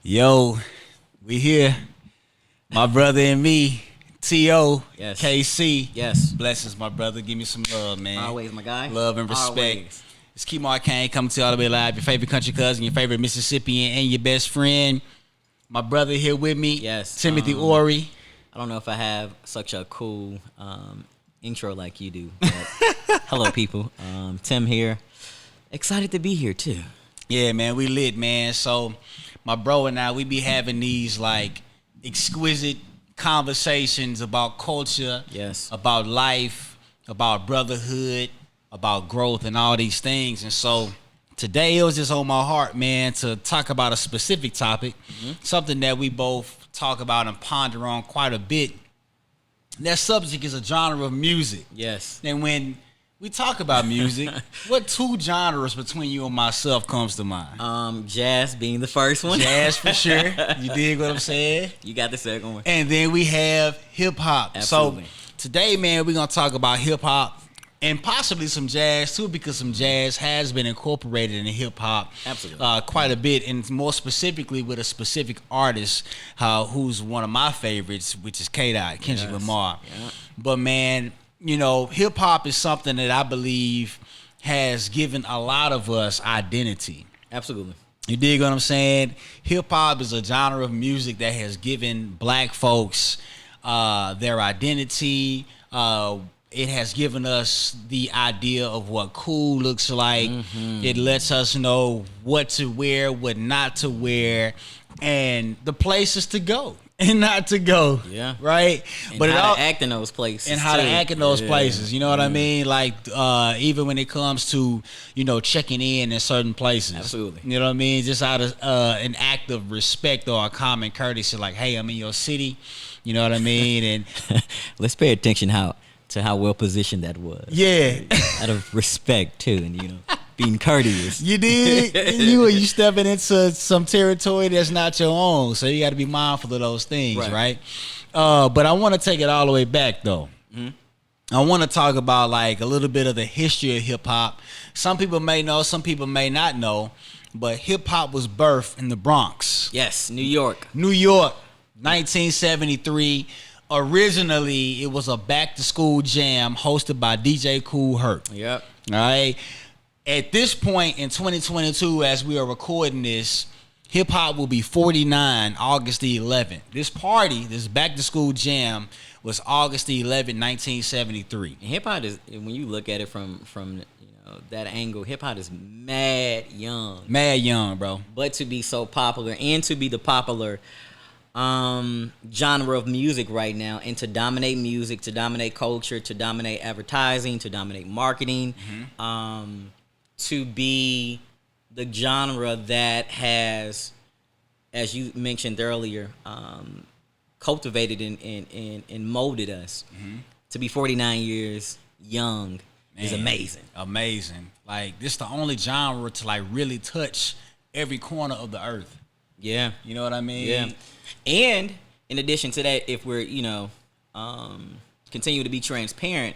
Yo, we here. My brother and me, T.O., Yes. KC. Yes. Blessings, my brother. Give me some love, man. Always, my guy. Love and respect. Always. It's Kimar Cain coming to you all the way live. Your favorite country cousin, your favorite Mississippian, and your best friend. My brother here with me, Yes. Timothy Orey. I don't know if I have such a cool intro like you do. But hello, people. Tim here. Excited to be here, too. Yeah, man, we lit, man. So my bro and I, we be having these like exquisite conversations about culture, Yes. about life, about brotherhood, about growth and all these things. And so today it was just on my heart, man, to talk about a specific topic, something that we both talk about and ponder on quite a bit. That subject is a genre of music. Yes. And when we talk about music, what two genres between you and myself comes to mind? Jazz being the first one. Jazz for sure. You dig what I'm saying? You got the second one. And then we have hip hop. Absolutely. So today, man, we're gonna talk about hip hop and possibly some jazz too, because some jazz has been incorporated in hip hop. Absolutely. Quite a bit, and more specifically with a specific artist who's one of my favorites, which is Kendrick Yes. Lamar. Yeah. But man, you know, hip hop is something that I believe has given a lot of us identity. Absolutely. You dig what I'm saying? Hip hop is a genre of music that has given black folks their identity. It has given us the idea of what cool looks like. It lets us know what to wear, what not to wear, and the places to go and not to go. Yeah. Right? And But how to act in those places. and how to too. act in those Yeah. places. You know what I mean? Like even when it comes to, you know, checking in certain places. Absolutely. You know what I mean? Just out of an act of respect or a common courtesy, like, hey, I'm in your city. You know what I mean? And Let's pay attention to how well positioned that was. yeah. Out of respect, too, and, being courteous. You did. You stepping into some territory that's not your own, so you got to be mindful of those things, right? But I want to take it all the way back, though. I want to talk about like a little bit of the history of hip hop. Some people may know, some people may not know, but hip hop was birthed in the Bronx, Yes, New York. New York, 1973. Originally, it was a back to school jam hosted by DJ Kool Herc. Yep. All right. At this point in 2022, as we are recording this, hip hop will be 49 August the 11th. This party, this back to school jam, was August the 11th, 1973. And hip hop is, when you look at it from that angle, hip hop is mad young. Mad young, bro. But to be so popular and to be the popular genre of music right now, and to dominate music, to dominate culture, to dominate advertising, to dominate marketing, to be the genre that has, as you mentioned earlier, cultivated and molded us. To be 49 years young is amazing. Amazing. Like, this the only genre to like really touch every corner of the earth. Yeah. You know what I mean? Yeah. And in addition to that, if we're, continue to be transparent,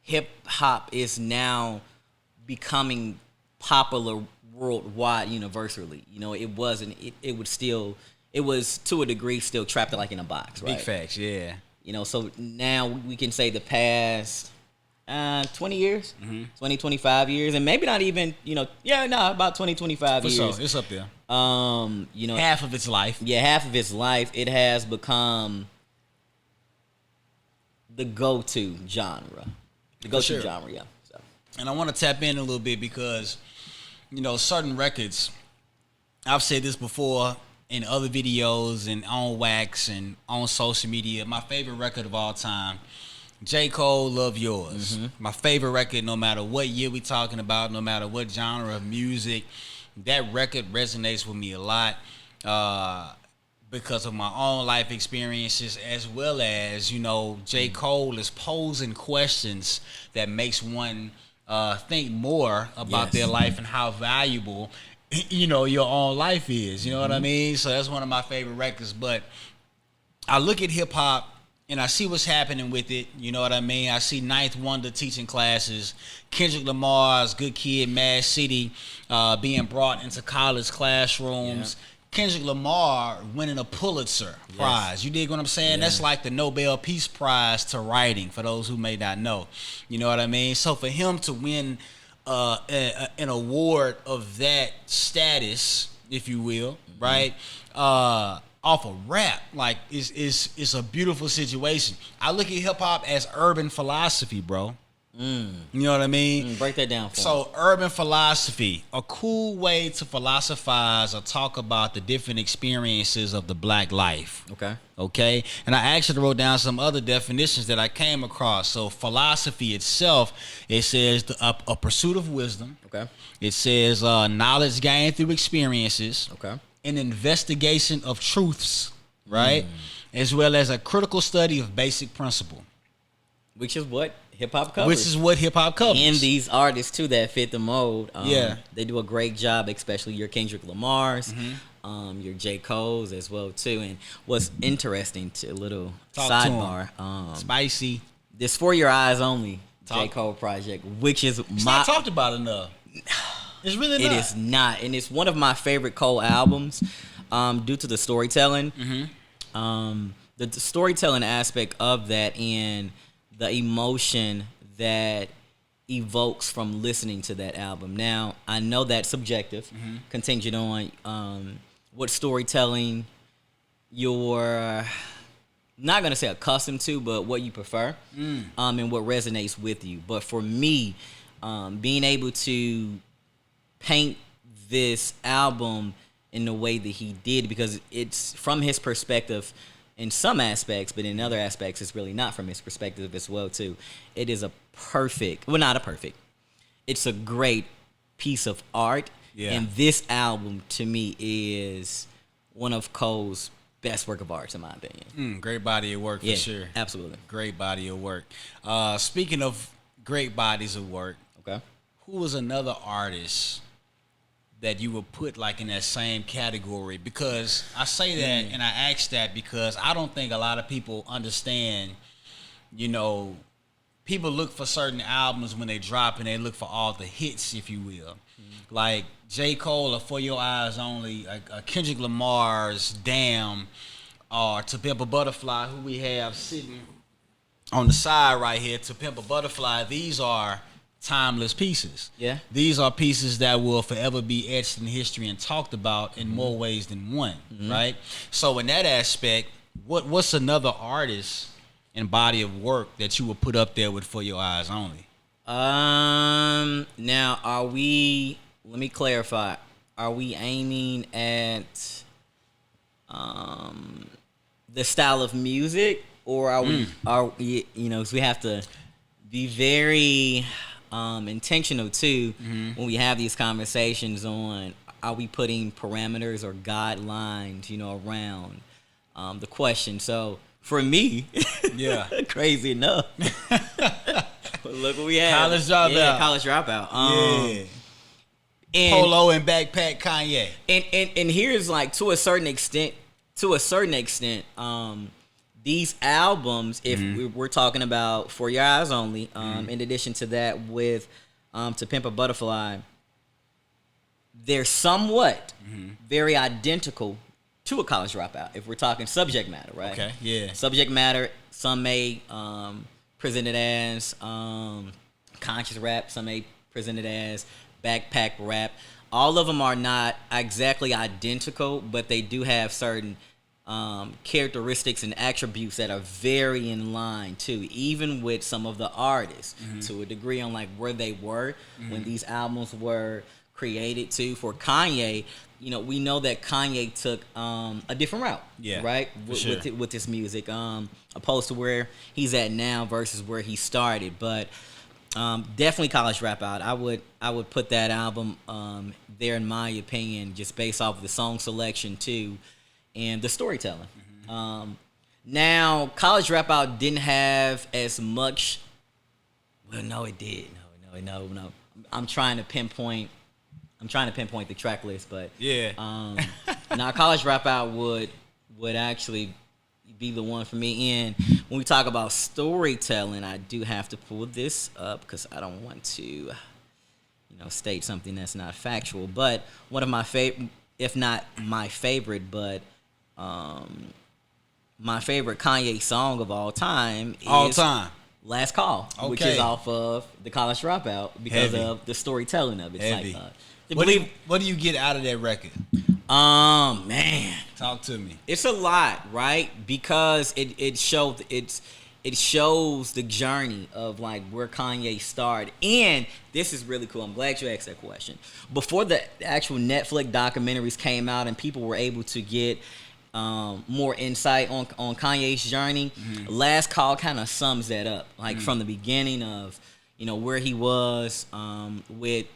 hip hop is now becoming popular worldwide, universally. It wasn't, it was to a degree still trapped like in a box, right? Big facts, yeah. So now we can say the past 20 years, 20, 25 years, and maybe not even, about 20, 25 For years. sure, it's up there. Half of its life. Yeah, half of its life, it has become the go-to genre. The go-to sure. genre, yeah. So. And I want to tap in a little bit because, certain records, I've said this before in other videos and on Wax and on social media, my favorite record of all time, J. Cole, Love Yours. My favorite record, no matter what year we talking about, no matter what genre of music, that record resonates with me a lot because of my own life experiences, as well as, J. Cole is posing questions that makes one think more about their life and how valuable, your own life is. You know what I mean? So that's one of my favorite records. But I look at hip hop and I see what's happening with it. You know what I mean? I see Ninth Wonder teaching classes, Kendrick Lamar's Good Kid, Mad City being brought into college classrooms. Kendrick Lamar winning a Pulitzer Prize. You dig what I'm saying? Yeah. That's like the Nobel Peace Prize to writing, for those who may not know. You know what I mean? So for him to win an award of that status, if you will, right? Off of rap, like is a beautiful situation. I look at hip hop as urban philosophy, bro. You know what I mean? Break that down for me. So urban philosophy, a cool way to philosophize or talk about the different experiences of the black life. Okay. And I actually wrote down some other definitions that I came across. So philosophy itself, it says a pursuit of wisdom. Okay. It says knowledge gained through experiences. Okay. An investigation of truths, right? As well as a critical study of basic principle. Which is what hip hop covers. And these artists too that fit the mold. Yeah. They do a great job, especially your Kendrick Lamar's, your J. Cole's as well too. And what's interesting, to a little sidebar, spicy. This For Your Eyes Only J. Cole project, which is it's not talked about enough. It's really not. It is not, and it's one of my favorite Cole albums, due to the storytelling. The storytelling aspect of that and the emotion that evokes from listening to that album. Now, I know that's subjective, contingent on what storytelling you're not going to say accustomed to, but what you prefer, and what resonates with you. But for me, being able to paint this album in the way that he did, because it's from his perspective in some aspects, but in other aspects, it's really not from his perspective as well, too. It is it's a great piece of art. Yeah. And this album, to me, is one of Cole's best work of art, in my opinion. Great body of work, for sure. Absolutely. Great body of work. Speaking of great bodies of work, who was another artist that you would put like in that same category? Because I say that and I ask that because I don't think a lot of people understand, people look for certain albums when they drop and they look for all the hits, if you will. Like J. Cole or For Your Eyes Only, Kendrick Lamar's Damn, or To Pimp a Butterfly, who we have sitting on the side right here, To Pimp a Butterfly. These are timeless pieces. Yeah. These are pieces that will forever be etched in history and talked about in more ways than one, right? So in that aspect, what's another artist and body of work that you would put up there with For Your Eyes Only? Now, let me clarify. Are we aiming at the style of music, or are we, because we have to be very intentional too when we have these conversations on, are we putting parameters or guidelines, around the question. So for me, crazy enough, look what we have. College Dropout. And Polo and Backpack Kanye. And here's like to a certain extent, these albums, if we're talking about For Your Eyes Only, in addition to that with To Pimp a Butterfly, they're somewhat very identical to a College Dropout, if we're talking subject matter, right? Okay, yeah. Subject matter, some may present it as conscious rap, some may present it as backpack rap. All of them are not exactly identical, but they do have certain characteristics and attributes that are very in line too, even with some of the artists to a degree on like where they were when these albums were created too. For Kanye, we know that Kanye took a different route, right? With his music, opposed to where he's at now versus where he started. But definitely College Dropout. I would put that album there in my opinion, just based off of the song selection too, and the storytelling. Now, College Dropout didn't have as much. Well, no, it did. No. I'm trying to pinpoint the track list, but now College Dropout would actually be the one for me. And when we talk about storytelling, I do have to pull this up because I don't want to, state something that's not factual. But one of my if not my favorite, but my favorite Kanye song of all time is Last Call, which is off of The College Dropout because of the storytelling of it. It's like, what do you get out of that record? Man, talk to me. It's a lot, right? Because it shows the journey of like where Kanye started, and this is really cool. I'm glad you asked that question. Before the actual Netflix documentaries came out and people were able to get more insight on Kanye's journey, Last Call kind of sums that up, like from the beginning of where he was with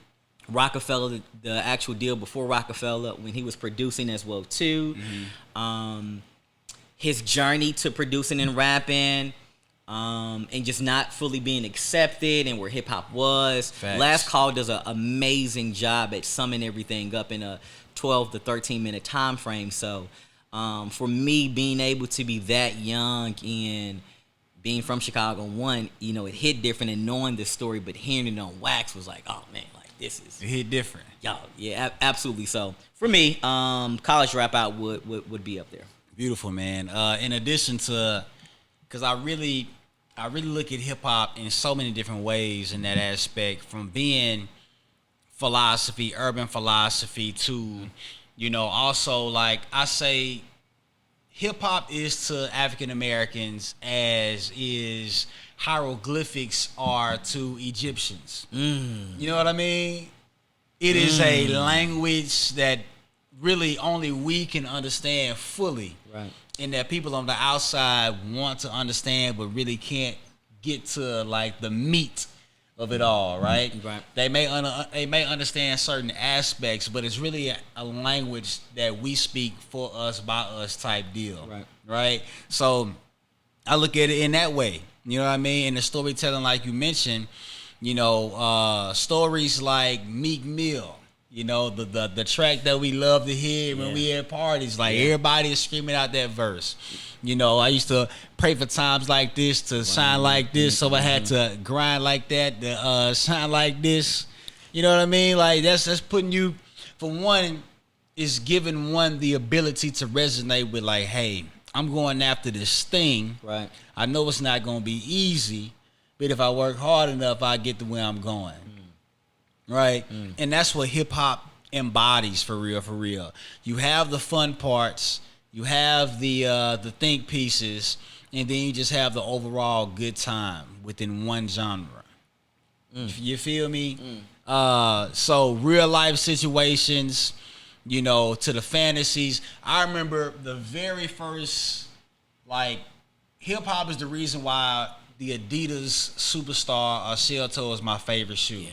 Rockefeller, the actual deal before Rockefeller when he was producing as well too, his journey to producing and rapping, and just not fully being accepted and where hip hop was. Facts. Last Call does an amazing job at summing everything up in a 12 to 13 minute time frame. So for me, being able to be that young and being from Chicago, it hit different, and knowing this story, but hearing it on wax was like, oh man, like this is it hit different. Yeah, absolutely. So for me, College Dropout would be up there. Beautiful, man. In addition to, because I really look at hip hop in so many different ways in that aspect, from being philosophy, urban philosophy, to also, like I say, hip hop is to African Americans as is hieroglyphics are to Egyptians. You know what I mean? It is a language that really only we can understand fully. Right. And that people on the outside want to understand but really can't get to like the meat of it all, right? Right. They may understand certain aspects, but it's really a language that we speak for us, by us type deal. Right? So I look at it in that way. You know what I mean? And the storytelling, like you mentioned, stories like Meek Mill, the track that we love to hear when we at parties, like everybody is screaming out that verse. I used to pray for times like this to shine like this, so I had to grind like that to shine like this. You know what I mean? Like that's putting you, for one, is giving one the ability to resonate with like, hey, I'm going after this thing. Right. I know it's not going to be easy, but if I work hard enough, I get to where I'm going. Right? And that's what hip hop embodies for real. You have the fun parts, you have the think pieces, and then you just have the overall good time within one genre. You feel me? So real life situations, to the fantasies. I remember the very first, like, hip hop is the reason why the Adidas Superstar Shell Toe is my favorite shoe. Yeah.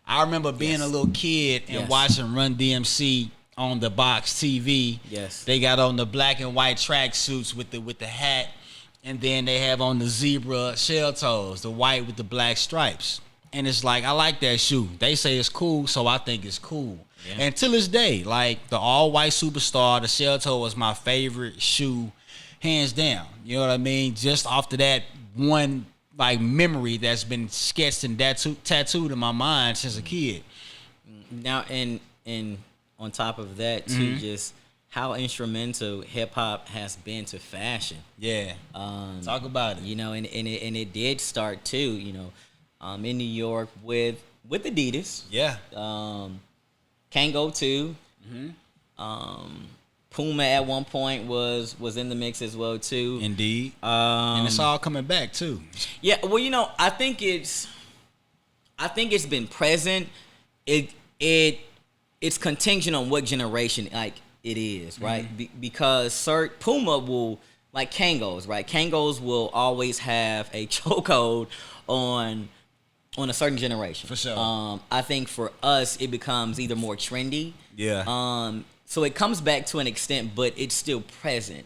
I remember being a little kid and watching Run DMC on the box TV. Yes. They got on the black and white track suits with the hat, and then they have on the zebra shell toes, the white with the black stripes. And it's like, I like that shoe. They say it's cool, so I think it's cool. Yeah. And till this day, like the all-white Superstar, the shell toe was my favorite shoe, hands down. You know what I mean? Just after that one like memory that's been sketched and tattooed in my mind since a kid. Now, and on top of that too, just how instrumental hip hop has been to fashion. Yeah. Talk about it. And it did start too, in New York with Adidas. Yeah. Kango too. Puma at one point was in the mix as well too. Indeed. And it's all coming back too. Yeah, well, I think it's been present. It's contingent on what generation like it is, right? Because Puma will, like Kangos, right? Kangos will always have a chokehold on a certain generation. For sure. I think for us it becomes either more trendy. Yeah. So it comes back to an extent, but it's still present,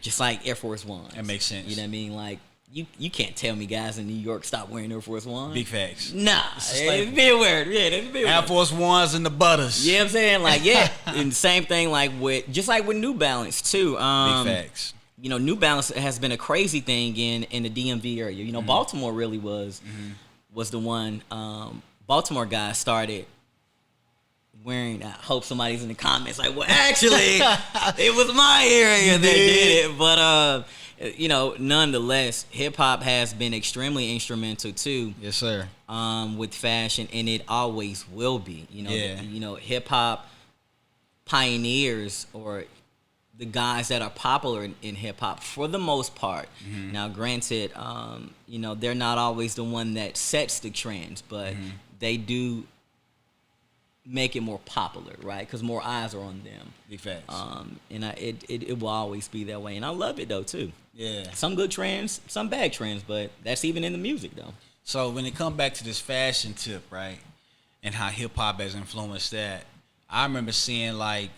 just like Air Force Ones. That makes sense. You know what I mean? Like, you can't tell me guys in New York stop wearing Air Force Ones. Big facts. Nah, it's been weird. Yeah, it's been weird. Air Force Ones and the butters. You know what I'm saying? Like, yeah. And the same thing like with New Balance too. Big facts. New Balance has been a crazy thing in the DMV area. Baltimore really was the one. Baltimore guys started wearing. I hope somebody's in the comments like, well, actually, it was my area that did it. But you know, nonetheless, hip hop has been extremely instrumental too. Yes, sir. With fashion, and it always will be. You know, Yeah. you know, hip hop pioneers or the guys that are popular in hip hop for the most part. Mm-hmm. Now, granted, you know, they're not always the one that sets the trends, but they do make it more popular, right? Because more eyes are on them. Big facts. And it will always be that way, and I love it though too. Yeah. Some good trends, some bad trends, but that's even in the music though. So when it comes back to this fashion tip, right, and how hip hop has influenced that, I remember seeing like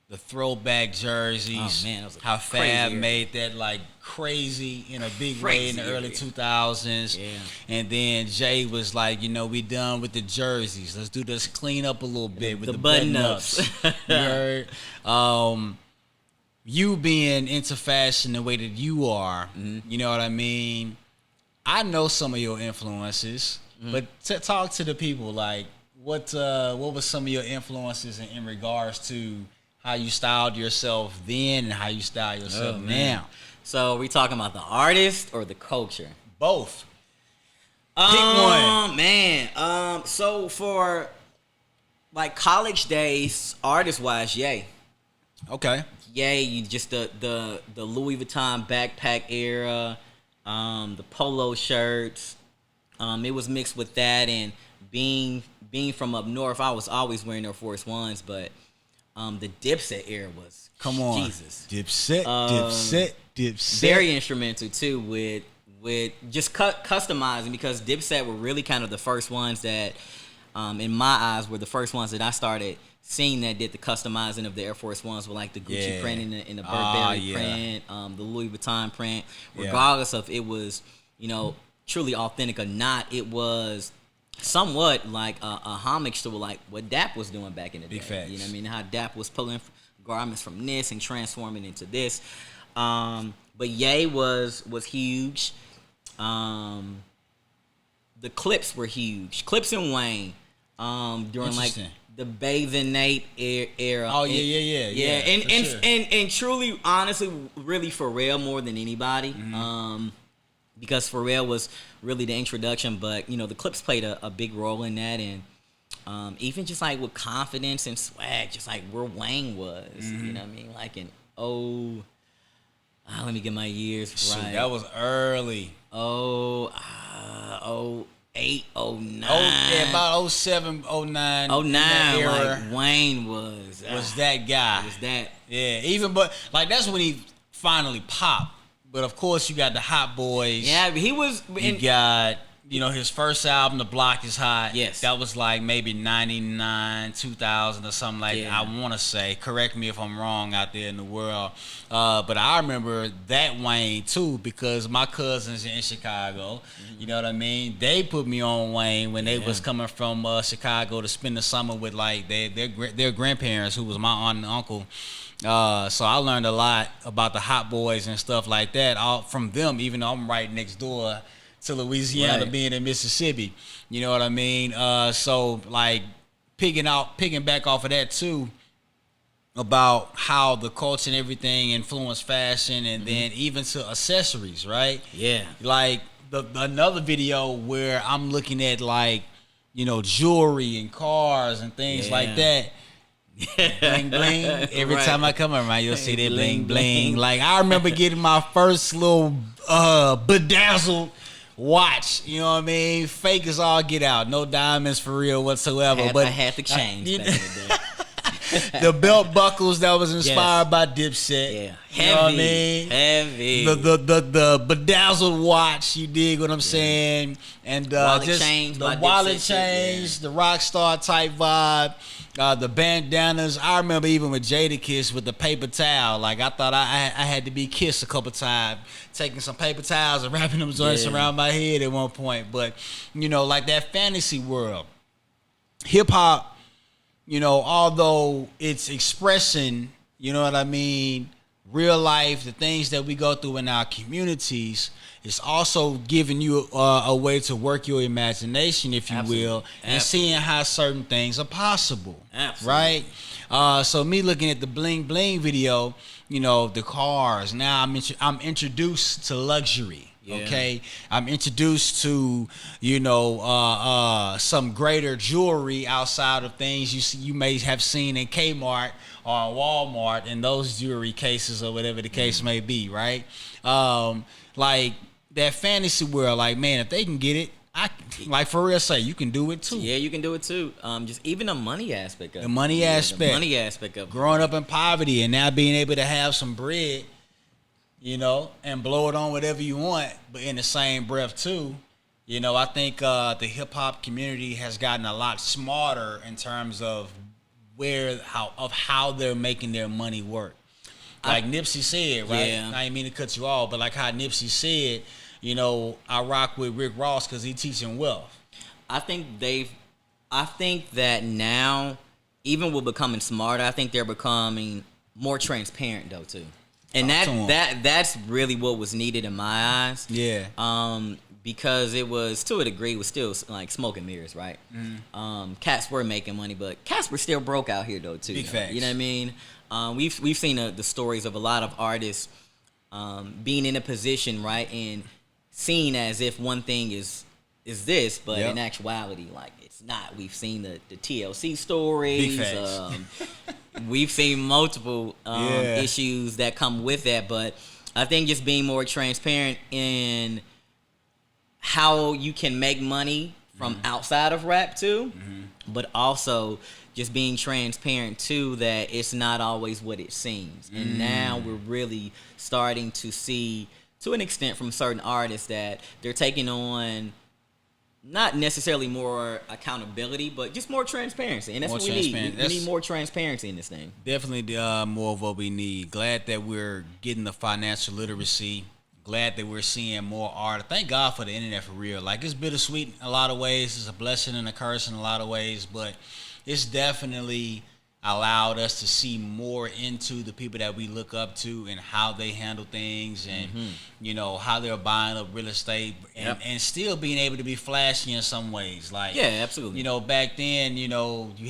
the throwback jerseys. Oh, man, that was a how crazy Fab era. made that like crazy in a big way in the Crazy early era. 2000s. Yeah. And then Jay was like, you know, we done with the jerseys. Let's do this clean up a little bit with The the button button-ups. ups. You heard? You being into fashion the way that you are, you know what I mean? I know some of your influences, but talk to the people. Like, what was some of your influences in regards to how you styled yourself then and how you style yourself now? So we talking about the artist or the culture? Both. Pick one. Man. So for like college days, artist wise, Ye. Okay. Ye, you just the Louis Vuitton backpack era, the polo shirts. It was mixed with that, and being from up north, I was always wearing Air Force Ones, but the Dipset era was Come on. Jesus. Dipset. Very instrumental too with just customizing, because Dipset were really kind of the first ones that, in my eyes, were the first ones that I started seeing that did the customizing of the Air Force Ones with like the Gucci print and the Burberry print, the Louis Vuitton print. Regardless of it was, you know, truly authentic or not, it was somewhat like a homage to like what Dap was doing back in the day. Big facts. You know what I mean? How Dap was pulling garments from this and transforming into this. But Ye was huge. The Clips were huge. Clips and Wayne during like the Bathing Nate era. Oh yeah. And truly, honestly, really Pharrell more than anybody. Because Pharrell was really the introduction, but you know the Clips played a big role in that, and even just like with confidence and swag, just like where Wayne was. You know what I mean? Like in let me get my years right. Shoot, that was early. 08, 09. Yeah, about 07, 09. 09, era like Wayne was that guy. Was that? Yeah, even but like that's when he finally popped. But of course, you got the Hot Boys. Yeah, but he was. You got, you know, his first album, The Block Is Hot. Yes. That was like maybe 99, 2000 or something like that. I want to say. Correct me if I'm wrong out there in the world. But I remember that Wayne too, because my cousins in Chicago, you know what I mean? They put me on Wayne when they was coming from Chicago to spend the summer with like their grandparents, who was my aunt and uncle. So I learned a lot about the Hot Boys and stuff like that all from them, even though I'm right next door to Louisiana, being in Mississippi. You know what I mean? So like picking back off of that too, about how the culture and everything influenced fashion, and then even to accessories, right? Yeah. Like another video where I'm looking at like, you know, jewelry and cars and things like that. Bling bling. Every time I come around, you'll see that bling bling. Like I remember getting my first little bedazzled watch. You know what I mean? Fake as all get out. No diamonds for real whatsoever. I had to change back in the day. The belt buckles that was inspired by Dipset. Yeah, heavy, you know what I mean? Heavy. The bedazzled watch. You dig what I'm saying? And wallet just change the wallet change, the rock star type vibe. The bandanas. I remember even with Jadakiss with the paper towel. Like I thought I had to be kissed a couple times, taking some paper towels and wrapping them joints around my head at one point. But you know, like that fantasy world, hip hop. You know, although it's expression, you know what I mean, real life, the things that we go through in our communities, it's also giving you a way to work your imagination, if you Absolutely. will, and Absolutely. seeing how certain things are possible. Absolutely. Right? So me looking at the bling bling video, the cars. Now I'm introduced to luxury. Yeah. Okay, I'm introduced to some greater jewelry outside of things you may have seen in Kmart or Walmart in those jewelry cases or whatever the case may be, right? Like that fantasy world, like, man, if they can get it, like for real say, you can do it too. Yeah, you can do it too. Just even the money aspect of it. The money aspect. The money aspect of it. Growing up in poverty and now being able to have some bread, and blow it on whatever you want, but in the same breath too, I think the hip hop community has gotten a lot smarter in terms of how they're making their money work. Like Nipsey said, right? Yeah. I didn't mean to cut you off, but like how Nipsey said, I rock with Rick Ross because he teaching wealth. I think that now, even with becoming smarter, I think they're becoming more transparent though too. And that's really what was needed in my eyes. Yeah. Because it was, to a degree, was still like smoke and mirrors, right? Mm-hmm. Cats were making money, but cats were still broke out here though too. Big facts. You know what I mean? We've seen the stories of a lot of artists being in a position, right, and seen as if one thing is this, but in actuality, like it's not. We've seen the TLC stories. Big facts. We've seen multiple issues that come with that, but I think just being more transparent in how you can make money from outside of rap too, but also just being transparent too that it's not always what it seems. And now we're really starting to see, to an extent, from certain artists that they're taking on not necessarily more accountability, but just more transparency. And that's what we need. We need more transparency in this thing. Definitely more of what we need. Glad that we're getting the financial literacy. Glad that we're seeing more art. Thank God for the internet, for real. Like, it's bittersweet in a lot of ways. It's a blessing and a curse in a lot of ways. But it's definitely allowed us to see more into the people that we look up to and how they handle things and how they're buying up real estate and still being able to be flashy in some ways. Like, absolutely. Back then, you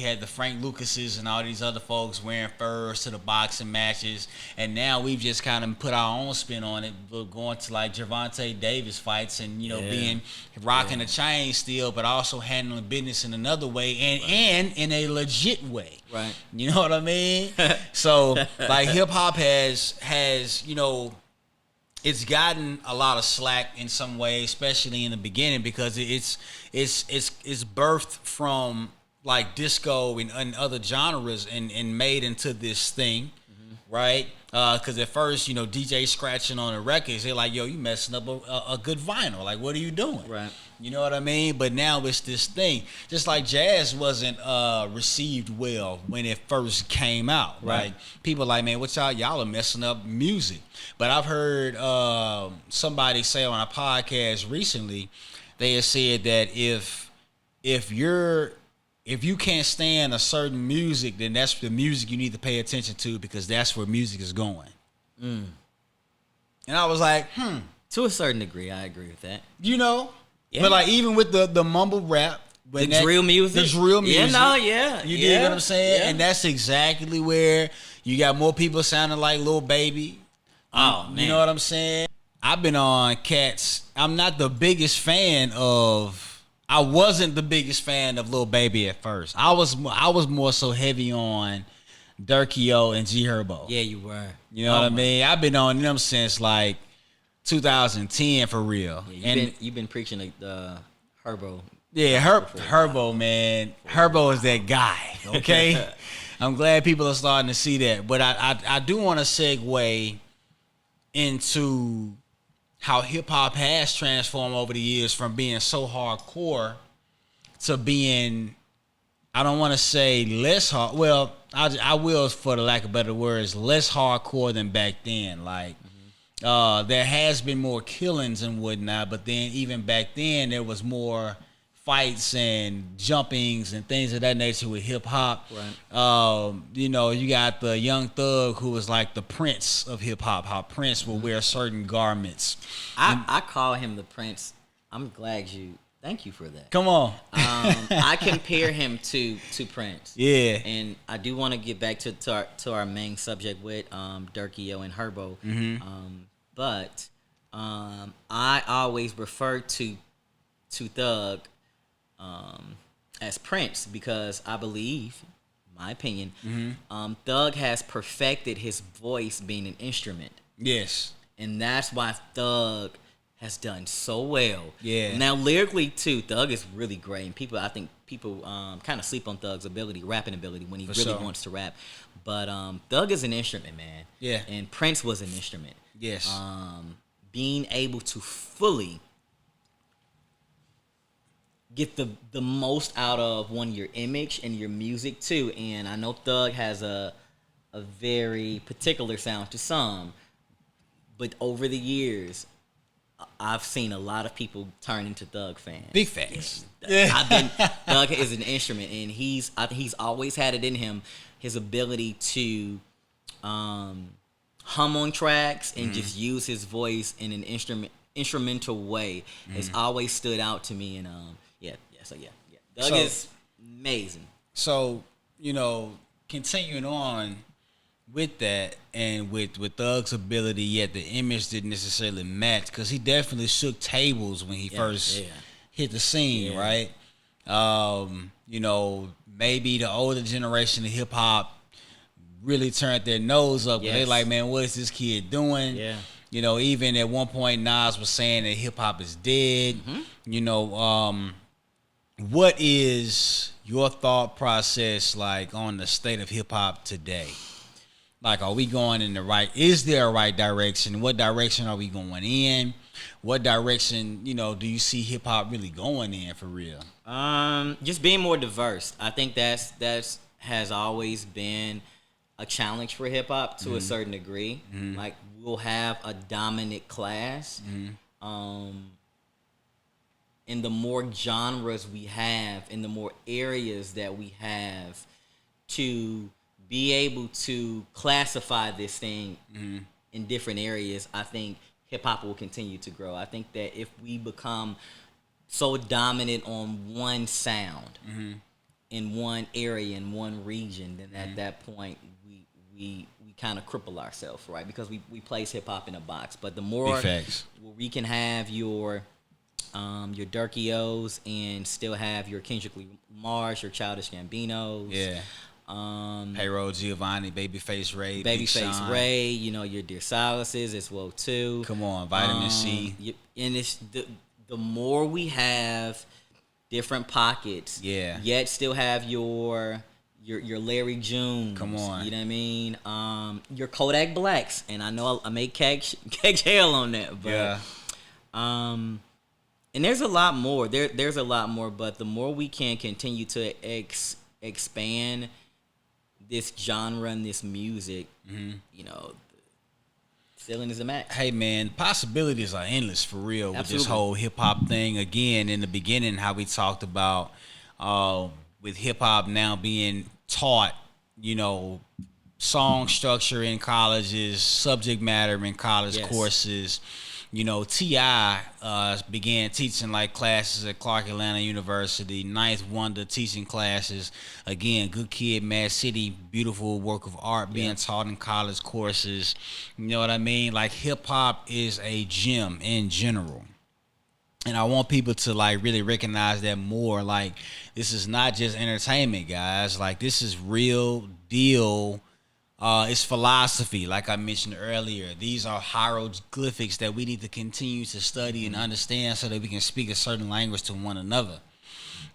had the Frank Lucases and all these other folks wearing furs to the boxing matches, and now we've just kind of put our own spin on it. We're going to like Gervonta Davis fights and being rocking a chain still, but also handling business in another way and in a legit way. Right. You know what I mean? So like hip hop has it's gotten a lot of slack in some ways, especially in the beginning, because it's birthed from like disco and other genres and made into this thing, right? Because at first, DJ scratching on the records, they're like, yo, you messing up a good vinyl. Like, what are you doing? Right. You know what I mean? But now it's this thing. Just like jazz wasn't received well when it first came out. Right. Like, people like, man, what y'all are messing up music. But I've heard somebody say on a podcast recently, they had said that if you can't stand a certain music, then that's the music you need to pay attention to, because that's where music is going. And I was like, To a certain degree, I agree with that. But like even with the mumble rap, The drill music. You dig what I'm saying? Yeah. And that's exactly where you got more people sounding like Lil Baby. Oh, man. You know what I'm saying? I've been on cats. I wasn't the biggest fan of Lil Baby at first. I was more so heavy on Durkio and G Herbo. Yeah, you were. You know what I mean? I've been on them since like 2010 for real. Yeah, you've been preaching the Herbo. Yeah, Herbo, man. Herbo is that guy, okay? I'm glad people are starting to see that. But I do want to segue into how hip-hop has transformed over the years from being so hardcore to being, I don't want to say less hard. Well, I will, for the lack of better words, less hardcore than back then. Like, there has been more killings and whatnot, but then even back then there was more fights and jumpings and things of that nature with hip hop. Right. You know, you got the Young Thug who was like the Prince of hip hop. How Prince will wear certain garments. I call him the Prince. I'm glad you. Thank you for that. Come on. I compare him to Prince. Yeah. And I do want to get back to our main subject with Durkio and Herbo. But I always refer to Thug as Prince because I believe, my opinion, Thug has perfected his voice being an instrument. Yes. And that's why Thug has done so well. Yeah. Now lyrically too, Thug is really great, and I think people kind of sleep on Thug's rapping ability when he really wants to rap. But Thug is an instrument, man. Yeah. And Prince was an instrument. Yes. Being able to fully get the most out of your image and your music too. And I know Thug has a very particular sound to some, but over the years, I've seen a lot of people turn into Thug fans. Big fans. Yeah. Thug is an instrument, and I think he's always had it in him. His ability to hum on tracks and just use his voice in an instrumental way has always stood out to me. And so Thug is amazing. So, you know, continuing on with that and with Thug's ability, yet the image didn't necessarily match because he definitely shook tables when he first hit the scene, right? You know, maybe the older generation of hip hop really turned their nose up. Yes. They like, man, what is this kid doing? Yeah. You know, even at one point Nas was saying that hip hop is dead. You know, what is your thought process like on the state of hip hop today? Like, are we going in is there a right direction? What direction are we going in? What direction, you know, do you see hip hop really going in for real? Just being more diverse. I think that's has always been a challenge for hip hop to a certain degree. Like, we'll have a dominant class. And the more genres we have and the more areas that we have to be able to classify this thing in different areas, I think hip hop will continue to grow. I think that if we become so dominant on one sound in one area, in one region, then at that point we kind of cripple ourselves, right? Because we place hip hop in a box. But the more we can have your Durkios and still have your Kendrick Lamar's, your Childish Gambinos, Payroll Giovanni, Babyface Ray, you know, your Dear Silences as well too. Come on, Vitamin C. And it's the more we have different pockets, yet still have your Larry June. Come on. You know what I mean? Your Kodak Blacks. And I know I made catch hell on that, but and there's a lot more. There's a lot more, but the more we can continue to expand this genre and this music, you know, ceiling is the max. Hey man, possibilities are endless for real. Absolutely. With this whole hip hop thing. Again, in the beginning, how we talked about with hip hop now being taught, you know, song structure in colleges, subject matter in college courses. You know, T.I. Began teaching like classes at Clark Atlanta University. Ninth Wonder teaching classes. Again, Good Kid, Mad City, beautiful work of art being taught in college courses. You know what I mean? Like, hip hop is a gem in general. And I want people to like really recognize that more. Like, this is not just entertainment, guys. Like, this is real deal. It's philosophy, like I mentioned earlier. These are hieroglyphics that we need to continue to study and understand so that we can speak a certain language to one another.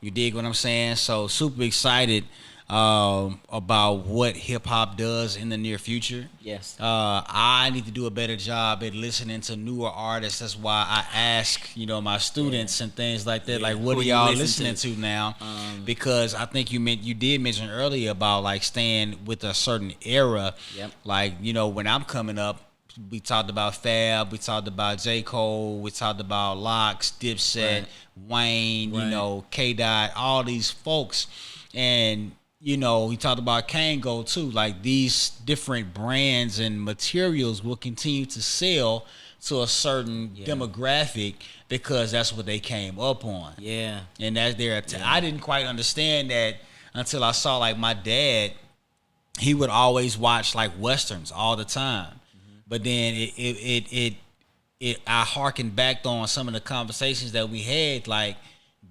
You dig what I'm saying? So super excited about what hip hop does in the near future. Yes. I need to do a better job at listening to newer artists. That's why I ask, you know, my students and things like that. Like, what are y'all listening to now? Because I think you did mention earlier about like staying with a certain era. Yep. Like, you know, when I'm coming up, We talked about Fab. We talked about J. Cole. We talked about Locks, Dipset, Right. Wayne. Right. You know, K. Dot. All these folks, and you know, we talked about Kango too. Like these different brands and materials will continue to sell to a certain demographic because that's what they came up on. Yeah. And that's their. I didn't quite understand that until I saw like my dad. He would always watch like westerns all the time, but then I harkened back on some of the conversations that we had. Like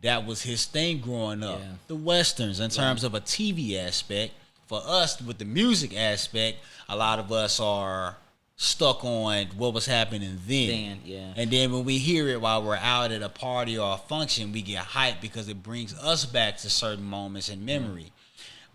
that was his thing growing up. Yeah. The westerns in terms of a TV aspect. For us, with the music aspect, a lot of us are stuck on what was happening then. And then when we hear it while we're out at a party or a function, we get hyped because it brings us back to certain moments in memory.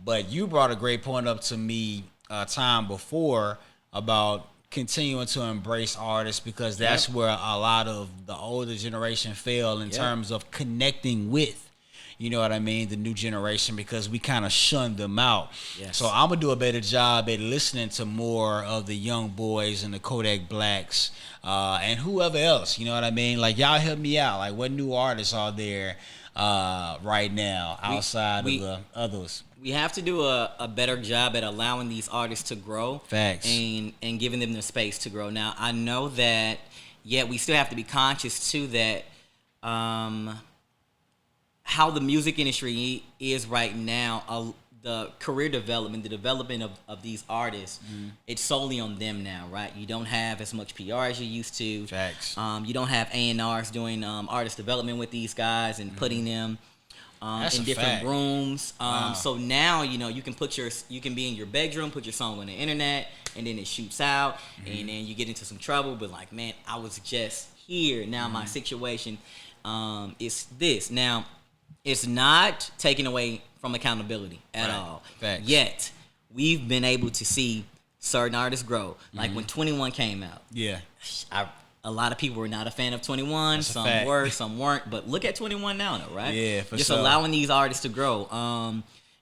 But you brought a great point up to me time before about continuing to embrace artists because that's where a lot of the older generation fail in terms of connecting with, you know what I mean, the new generation because we kind of shunned them out. Yes. So I'm going to do a better job at listening to more of the young boys and the Kodak Blacks and whoever else, you know what I mean? Like y'all help me out. Like what new artists are there right now outside of the others? We have to do a better job at allowing these artists to grow. Facts. And giving them the space to grow. Now, I know that, we still have to be conscious, too, that how the music industry is right now, the career development, the development of these artists, it's solely on them now, right? You don't have as much PR as you used to. Facts. You don't have A&Rs doing artist development with these guys and putting them in different rooms. So now, you can you can be in your bedroom, put your song on the internet, and then it shoots out, and then you get into some trouble. But like, man, I was just here. Now my situation is this. Now, it's not taken away from accountability at all. Facts. Yet, we've been able to see certain artists grow. Like when 21 came out. Yeah. A lot of people were not a fan of 21. That's some were, some weren't. But look at 21 now, though, right? Yeah, for Just sure. allowing these artists to grow.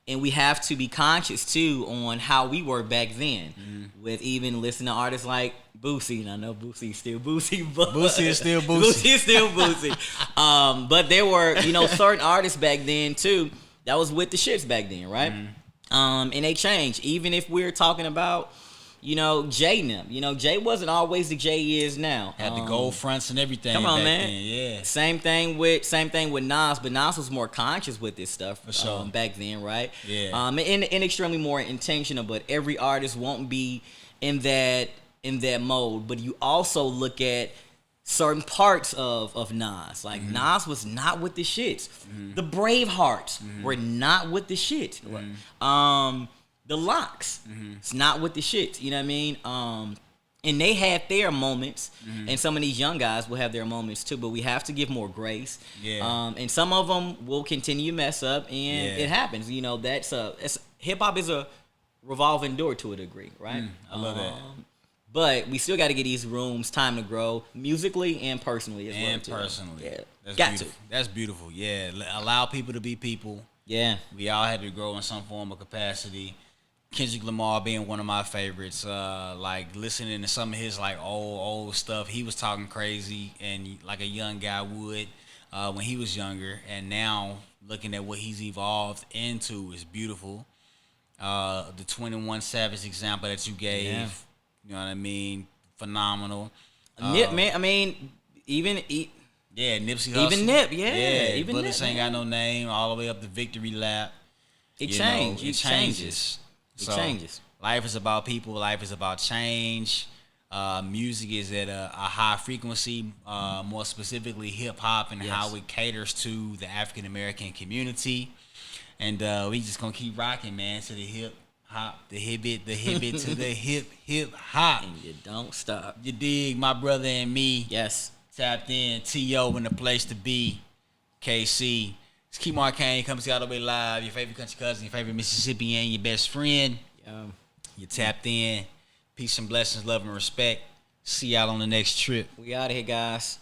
And we have to be conscious, too, on how we were back then. With even listening to artists like Boosie. And I know Boosie's still Boosie. But Boosie is still Boosie. Boosie is still Boosie. But there were, certain artists back then, too, that was with the shits back then, right? And they changed. Even if we're talking about... Jay and them. Jay wasn't always the Jay he is now. Had the gold fronts and everything. Come on, back man. Then. Yeah. Same thing with Nas, but Nas was more conscious with this stuff For sure. Back then, right? Yeah. And extremely more intentional. But every artist won't be in that mode. But you also look at certain parts of Nas. Like Nas was not with the shits. The Bravehearts were not with the shits. The Locks, it's not with the shit. You know what I mean? And they had their moments, and some of these young guys will have their moments too. But we have to give more grace. Yeah. And some of them will continue to mess up, and it happens. That's hip hop is a revolving door to a degree, right? I love that. But we still got to get these rooms time to grow musically and personally as well. And personally. Yeah. That's Got beautiful. to. That's beautiful. Yeah. Allow people to be people. Yeah. We all had to grow in some form of capacity. Kendrick Lamar being one of my favorites, like listening to some of his like old stuff. He was talking crazy and like a young guy would when he was younger, and now looking at what he's evolved into is beautiful. The 21 Savage example that you gave, you know what I mean, phenomenal. Nip, man. I mean, Nipsey Hussle. Even Nip, even Bullets Nip, ain't got no name. All the way up the victory lap. It changes. It changes. So, it changes. Life is about people. Life is about change. Music is at a high frequency, more specifically hip hop and how it caters to the African American community. And we just gonna keep rocking, man, to the hip hop, the hip it to the hip hop. And you don't stop. You dig, my brother and me. Yes. Tapped in, T.O. in the place to be. KC. It's Kimar Cain coming to you all the way live. Your favorite country cousin, your favorite Mississippian, your best friend. You tapped in. Peace and blessings, love and respect. See y'all on the next trip. We out of here, guys.